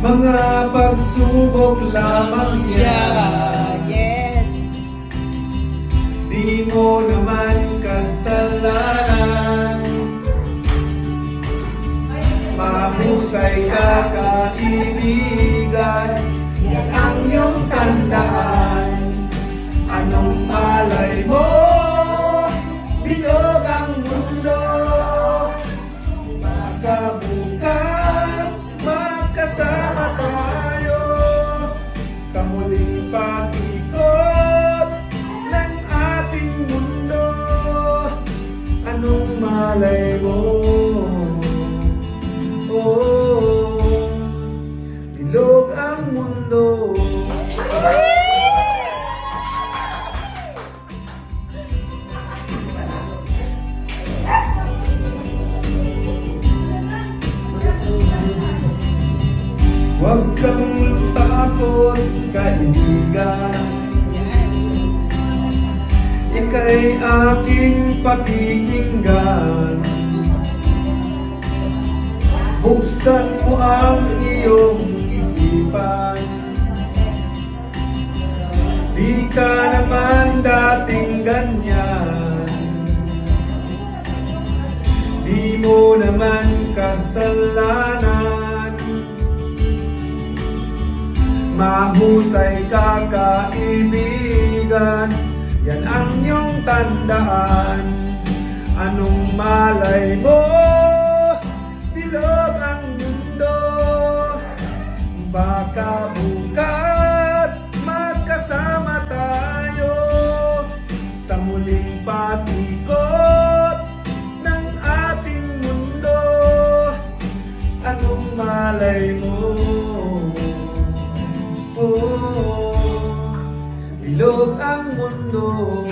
Mga pagsubok lamang yan. Yes. Di mo naman kasalanan. Mahusay ka kaibigan, yan ang iyong tandaan. Anong malay mo, bilog ang mundo. Baka bukas magkasama tayo sa muling pag-ikot ng ating mundo. Anong malay mo? Oh, bilog ang mundo. Huwag kang takot, kaibigan. Ika'y aking pakikinggan. Buksan mo ang iyong isipan. Di ka naman dating ganyan. Di mo naman kasalanan. Mahusay ka kaibigan, yan ang iyong tandaan. Anong malay mo, bilog ang mundo. Baka bukas magkasama tayo sa muling patikot ng ating mundo. Anong malay mo? Oh, bilog ang mundo.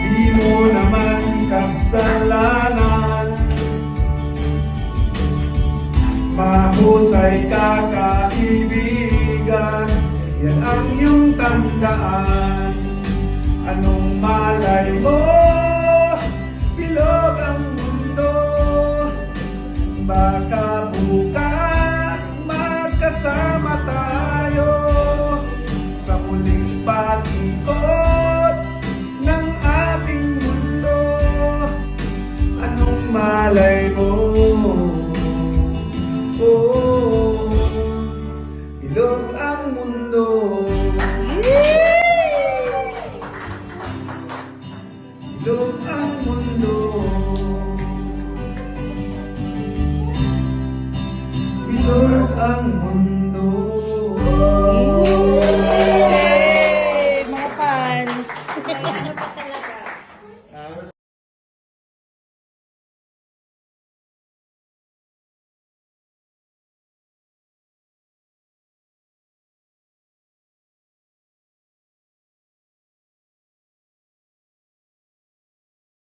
Di mo naman kasalanan. Mahusay ka kaibigan, yan ang iyong tandaan. Anong malay mo, bilog ang mundo. Baka bukas magkasama tayo sa muling pag-ikot ng ating mundo. Anong malay mo? Oh, bilog ang mundo.